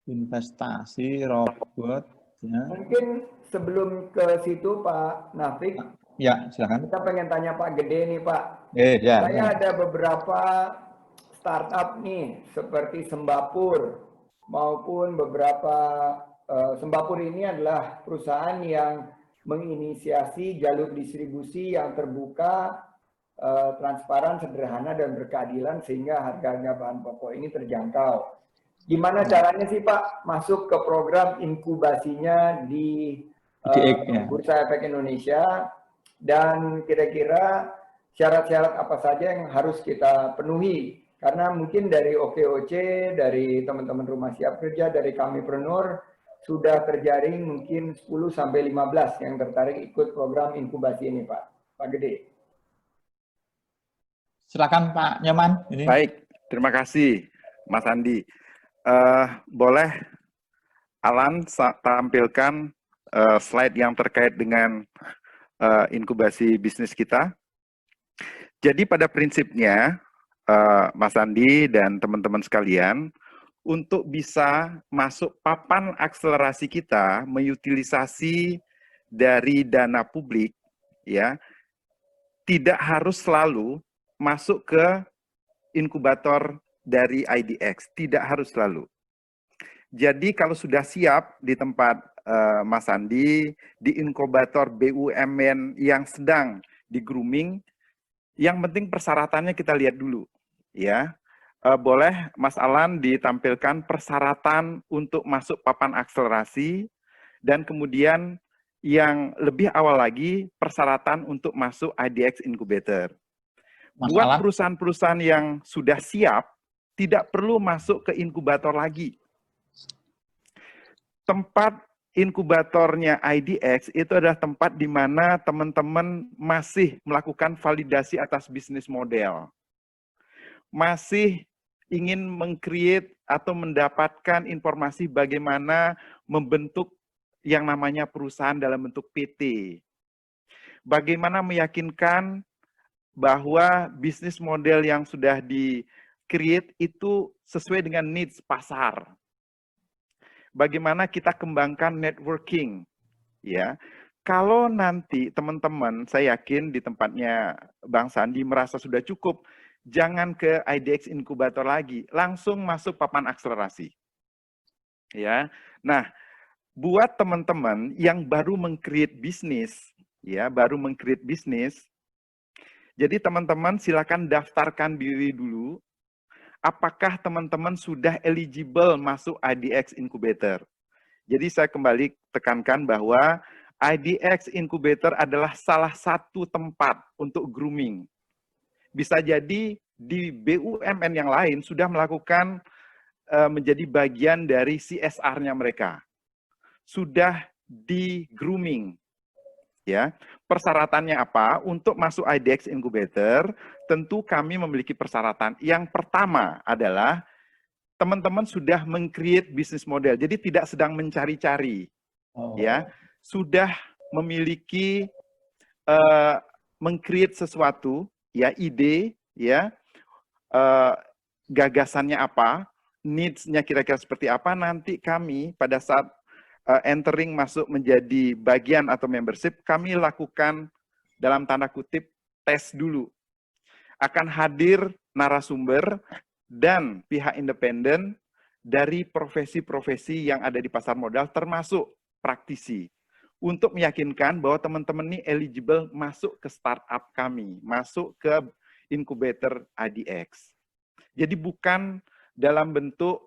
Investasi robot, ya. Mungkin sebelum ke situ Pak Nafik, Ya, silakan. kita pengen tanya Pak Gede nih Pak. Ya, Saya ya. ada beberapa startup nih, seperti Sembapur, maupun beberapa Sembapur ini adalah perusahaan yang menginisiasi jalur distribusi yang terbuka, transparan, sederhana, dan berkeadilan sehingga harga bahan pokok ini terjangkau. Gimana caranya sih Pak masuk ke program inkubasinya di Bursa Efek Indonesia, dan kira-kira syarat-syarat apa saja yang harus kita penuhi? Karena mungkin dari OKOC, dari teman-teman Rumah Siap Kerja, dari Kamipreneur, sudah terjaring mungkin 10-15 yang tertarik ikut program inkubasi ini Pak. Pak Gede. Silakan Pak Nyoman. Ini. Baik, terima kasih Mas Andi. Boleh Alan tampilkan slide yang terkait dengan inkubasi bisnis kita. Jadi pada prinsipnya, Mas Andi dan teman-teman sekalian, untuk bisa masuk papan akselerasi kita, mengutilisasi dari dana publik, ya, tidak harus selalu masuk ke inkubator dari IDX, tidak harus selalu. Jadi kalau sudah siap di tempat Mas Andi, di inkubator BUMN yang sedang di grooming, yang penting persyaratannya kita lihat dulu, ya. Boleh Mas Alan ditampilkan persyaratan untuk masuk papan akselerasi, dan kemudian yang lebih awal lagi persyaratan untuk masuk IDX Incubator. Buat perusahaan-perusahaan yang sudah siap, tidak perlu masuk ke inkubator lagi. Tempat inkubatornya IDX itu adalah tempat di mana teman-teman masih melakukan validasi atas bisnis model. Masih ingin meng-create atau mendapatkan informasi bagaimana membentuk yang namanya perusahaan dalam bentuk PT. Bagaimana meyakinkan bahwa bisnis model yang sudah di-create itu sesuai dengan needs pasar. Bagaimana kita kembangkan networking, ya. Kalau nanti teman-teman, saya yakin di tempatnya Bang Sandi merasa sudah cukup, jangan ke IDX Inkubator lagi, langsung masuk papan akselerasi. Ya. Nah, buat teman-teman yang baru meng-create bisnis, ya, jadi teman-teman silakan daftarkan diri dulu. Apakah teman-teman sudah eligible masuk IDX Incubator? Jadi saya kembali tekankan bahwa IDX Incubator adalah salah satu tempat untuk grooming. Bisa jadi di BUMN yang lain sudah melakukan menjadi bagian dari CSR-nya mereka. Sudah di grooming. Ya, persyaratannya apa? Untuk masuk IDX Incubator, tentu kami memiliki persyaratan. Yang pertama adalah teman-teman sudah meng-create bisnis model, jadi tidak sedang mencari-cari, ya, sudah memiliki meng-create sesuatu, ya, ide, ya, gagasannya apa, needs-nya kira-kira seperti apa. Nanti kami pada saat entering masuk menjadi bagian atau membership, kami lakukan dalam tanda kutip tes dulu. Akan hadir narasumber dan pihak independen dari profesi-profesi yang ada di pasar modal, termasuk praktisi, untuk meyakinkan bahwa teman-teman ini eligible masuk ke startup kami, masuk ke inkubator IDX. Jadi bukan dalam bentuk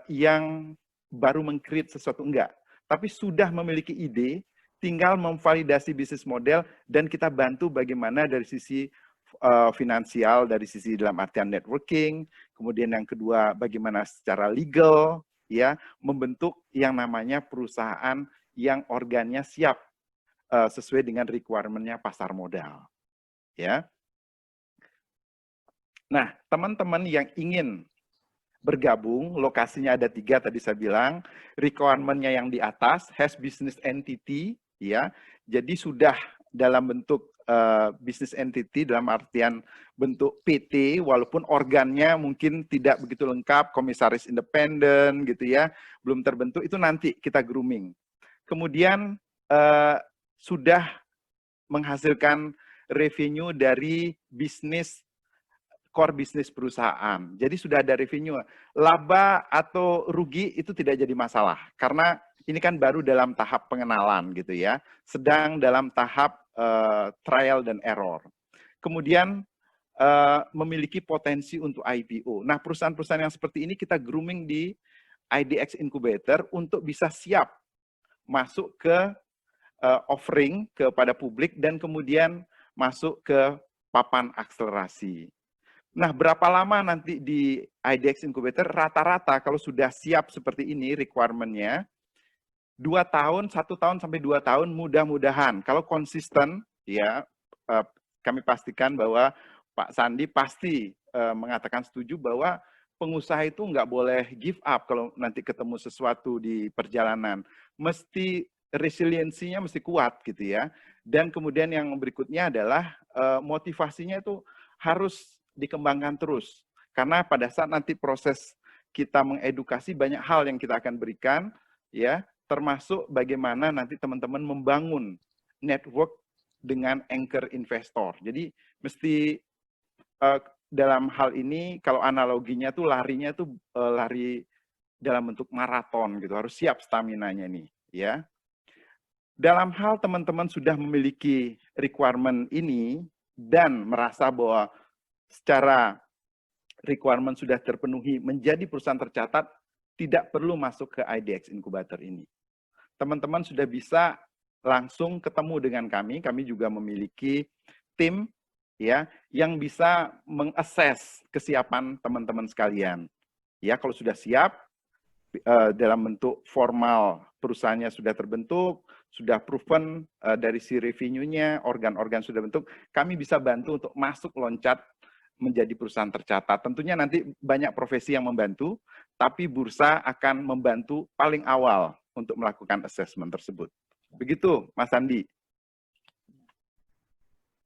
yang baru meng-create sesuatu, enggak. Tapi sudah memiliki ide, tinggal memvalidasi bisnis model, dan kita bantu bagaimana dari sisi finansial, dari sisi dalam artian networking, kemudian yang kedua bagaimana secara legal, ya, membentuk yang namanya perusahaan yang organnya siap sesuai dengan requirement-nya pasar modal. Ya. Nah, teman-teman yang ingin bergabung, lokasinya ada 3 tadi saya bilang, requirement-nya yang di atas, has business entity, ya, jadi sudah dalam bentuk business entity dalam artian bentuk PT, walaupun organnya mungkin tidak begitu lengkap, komisaris independen gitu ya, belum terbentuk, itu nanti kita grooming. Kemudian sudah menghasilkan revenue dari bisnis, core bisnis perusahaan. Jadi sudah ada revenue. Laba atau rugi itu tidak jadi masalah, karena ini kan baru dalam tahap pengenalan gitu ya, sedang dalam tahap trial dan error. Kemudian memiliki potensi untuk IPO. Nah, perusahaan-perusahaan yang seperti ini kita grooming di IDX Incubator untuk bisa siap masuk ke offering kepada publik dan kemudian masuk ke papan akselerasi. Nah, berapa lama nanti di IDX Incubator? Rata-rata kalau sudah siap seperti ini requirement-nya, 2 tahun, 1 tahun sampai 2 tahun mudah-mudahan. Kalau konsisten, ya kami pastikan bahwa Pak Sandi pasti mengatakan setuju bahwa pengusaha itu nggak boleh give up kalau nanti ketemu sesuatu di perjalanan. Mesti resiliensinya mesti kuat gitu ya. Dan kemudian yang berikutnya adalah motivasinya itu harus dikembangkan terus. Karena pada saat nanti proses kita mengedukasi, banyak hal yang kita akan berikan, ya, termasuk bagaimana nanti teman-teman membangun network dengan anchor investor. Jadi mesti dalam hal ini kalau analoginya tuh larinya tuh lari dalam bentuk maraton gitu, harus siap stamina-nya nih, ya. Dalam hal teman-teman sudah memiliki requirement ini dan merasa bahwa secara requirement sudah terpenuhi menjadi perusahaan tercatat, tidak perlu masuk ke IDX Incubator ini. Teman-teman sudah bisa langsung ketemu dengan kami juga memiliki tim ya yang bisa mengakses kesiapan teman-teman sekalian. Ya, kalau sudah siap dalam bentuk formal perusahaannya sudah terbentuk, sudah proven dari si revenue-nya, organ-organ sudah bentuk, kami bisa bantu untuk masuk loncat menjadi perusahaan tercatat. Tentunya nanti banyak profesi yang membantu, tapi bursa akan membantu paling awal untuk melakukan assessment tersebut. Begitu, Mas Sandi.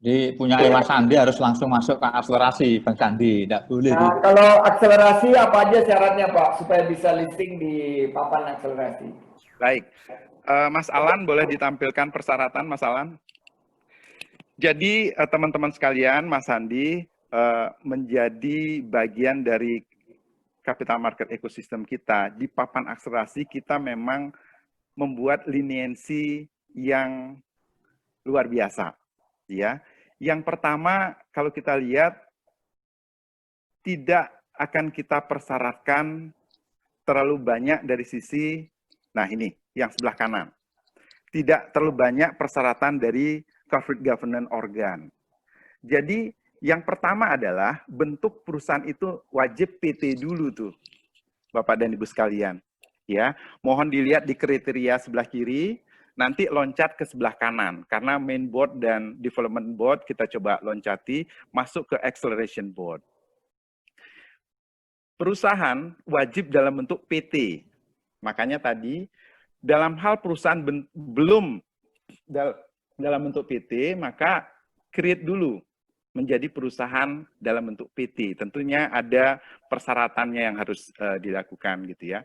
Jadi punya Mas Sandi harus langsung masuk ke akselerasi, Bang Sandi. Tidak boleh. Nah, kalau akselerasi apa aja syaratnya, Pak, supaya bisa listing di papan akselerasi? Baik. Mas Alan, boleh ditampilkan persyaratan, Mas Alan? Jadi, teman-teman sekalian, Mas Sandi, menjadi bagian dari capital market ekosistem kita. Di papan akselerasi kita memang membuat liniensi yang luar biasa, ya. Yang pertama, kalau kita lihat, tidak akan kita persyaratkan terlalu banyak dari sisi, nah ini, yang sebelah kanan. Tidak terlalu banyak persyaratan dari corporate governance organ. Jadi, yang pertama adalah bentuk perusahaan itu wajib PT dulu tuh, Bapak dan Ibu sekalian. Ya, mohon dilihat di kriteria sebelah kiri, nanti loncat ke sebelah kanan. Karena main board dan development board kita coba loncati, masuk ke acceleration board. Perusahaan wajib dalam bentuk PT. Makanya tadi, dalam hal perusahaan belum dalam bentuk PT, maka create dulu menjadi perusahaan dalam bentuk PT. Tentunya ada persyaratannya yang harus dilakukan gitu ya.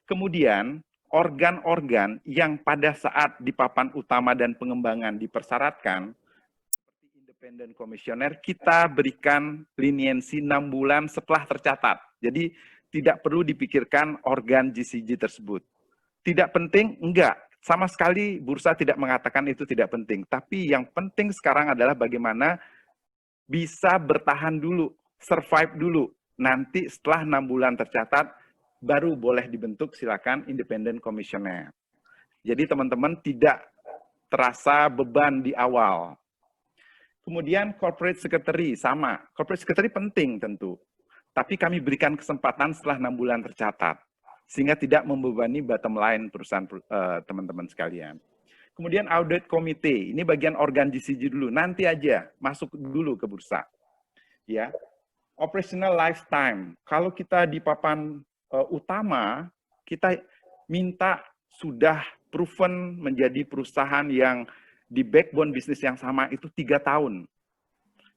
Kemudian organ-organ yang pada saat di papan utama dan pengembangan dipersyaratkan seperti independent komisioner, kita berikan liniensi 6 bulan setelah tercatat. Jadi tidak perlu dipikirkan organ GCG tersebut. Tidak penting? Enggak. Sama sekali bursa tidak mengatakan itu tidak penting. Tapi yang penting sekarang adalah bagaimana bisa bertahan dulu, survive dulu. Nanti setelah 6 bulan tercatat, baru boleh dibentuk silakan independent commissioner. Jadi teman-teman tidak terasa beban di awal. Kemudian corporate secretary, sama. Corporate secretary penting tentu. Tapi kami berikan kesempatan setelah 6 bulan tercatat. Sehingga tidak membebani bottom line perusahaan teman-teman sekalian. Kemudian audit komite, ini bagian organ GCG dulu, nanti aja masuk dulu ke bursa. Ya, operational lifetime. Kalau kita di papan utama, kita minta sudah proven menjadi perusahaan yang di backbone bisnis yang sama itu 3 tahun.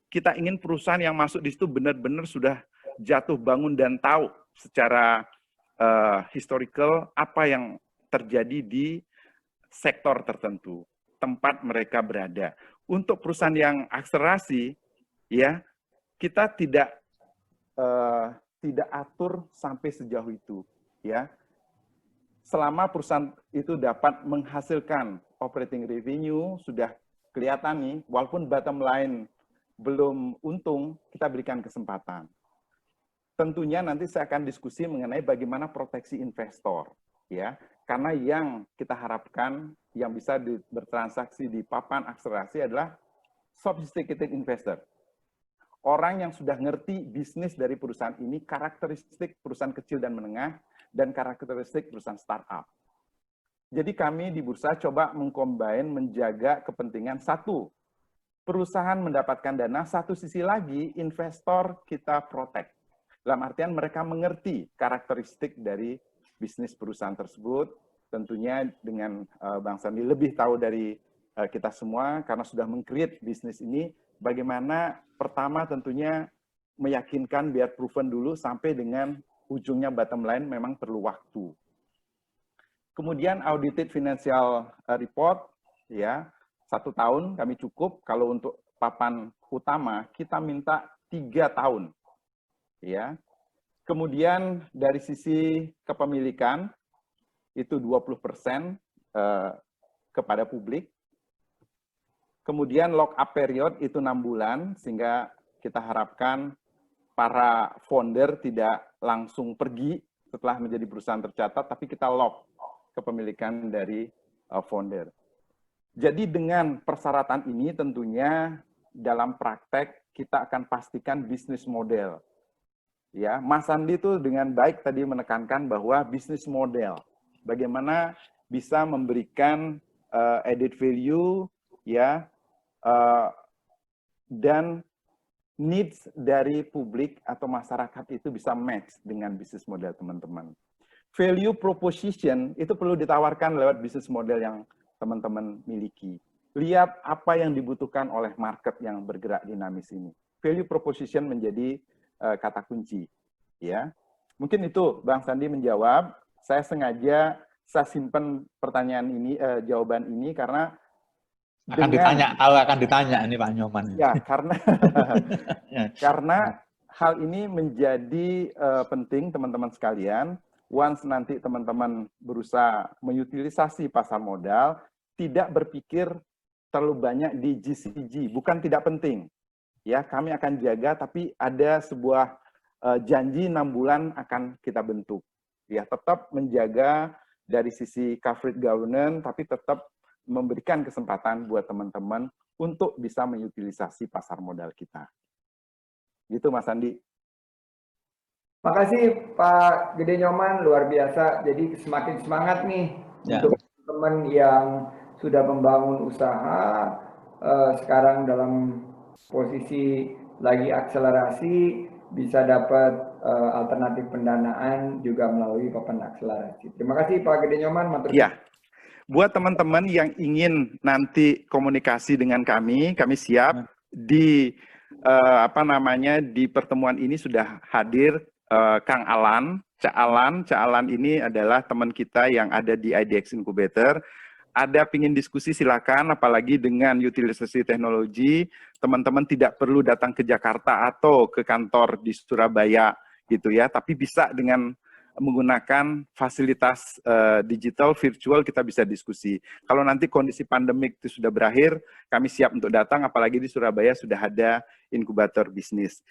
Kita ingin perusahaan yang masuk di situ benar-benar sudah jatuh bangun dan tahu secara historical apa yang terjadi di sektor tertentu, tempat mereka berada. Untuk perusahaan yang akselerasi, ya kita tidak atur sampai sejauh itu, ya. Selama perusahaan itu dapat menghasilkan operating revenue sudah kelihatan nih, walaupun bottom line belum untung, kita berikan kesempatan. Tentunya nanti saya akan diskusi mengenai bagaimana proteksi investor, ya. Karena yang kita harapkan yang bisa bertransaksi di papan akselerasi adalah sophisticated investor. Orang yang sudah ngerti bisnis dari perusahaan ini, karakteristik perusahaan kecil dan menengah, dan karakteristik perusahaan startup. Jadi kami di Bursa coba mengcombine, menjaga kepentingan satu, perusahaan mendapatkan dana, satu sisi lagi investor kita protect. Dalam artian mereka mengerti karakteristik dari bisnis perusahaan tersebut, tentunya dengan Bang Sandi lebih tahu dari kita semua karena sudah meng-create bisnis ini, bagaimana pertama tentunya meyakinkan biar proven dulu sampai dengan ujungnya bottom line memang perlu waktu. Kemudian audited financial report, ya 1 tahun kami cukup. Kalau untuk papan utama kita minta 3 tahun, ya. Kemudian dari sisi kepemilikan itu 20% kepada publik. Kemudian lock up period itu 6 bulan sehingga kita harapkan para founder tidak langsung pergi setelah menjadi perusahaan tercatat, tapi kita lock kepemilikan dari founder. Jadi dengan persyaratan ini tentunya dalam praktek kita akan pastikan bisnis model. Ya, Mas Andi itu dengan baik tadi menekankan bahwa bisnis model, bagaimana bisa memberikan added value, ya, dan needs dari publik atau masyarakat itu bisa match dengan bisnis model teman-teman. Value proposition itu perlu ditawarkan lewat bisnis model yang teman-teman miliki. Lihat apa yang dibutuhkan oleh market yang bergerak dinamis ini. Value proposition menjadi kata kunci. Ya, mungkin itu Bang Sandi menjawab. Saya sengaja simpan pertanyaan ini, jawaban ini karena akan ditanya ini Pak Nyoman. Ya, karena hal ini menjadi penting teman-teman sekalian. Once nanti teman-teman berusaha mengutilisasi pasar modal, tidak berpikir terlalu banyak di GCG, bukan tidak penting. Ya, kami akan jaga, tapi ada sebuah janji 6 bulan akan kita bentuk. Ya, tetap menjaga dari sisi corporate governance, tapi tetap memberikan kesempatan buat teman-teman untuk bisa mengutilisasi pasar modal kita. Gitu Mas Andi. Makasih Pak Gede Nyoman, luar biasa. Jadi semakin semangat nih untuk teman-teman yang sudah membangun usaha, sekarang dalam posisi lagi akselerasi, bisa dapat alternatif pendanaan juga melalui papan akselerasi. Terima kasih Pak Gede Nyoman. Ya. Buat teman-teman yang ingin nanti komunikasi dengan kami siap di di pertemuan ini sudah hadir Kang Alan, Cak Alan ini adalah teman kita yang ada di IDX Incubator. Ada pingin diskusi silakan, apalagi dengan utilisasi teknologi, teman-teman tidak perlu datang ke Jakarta atau ke kantor di Surabaya gitu ya, tapi bisa dengan menggunakan fasilitas digital, virtual, kita bisa diskusi. Kalau nanti kondisi pandemik itu sudah berakhir, kami siap untuk datang, apalagi di Surabaya sudah ada inkubator bisnis.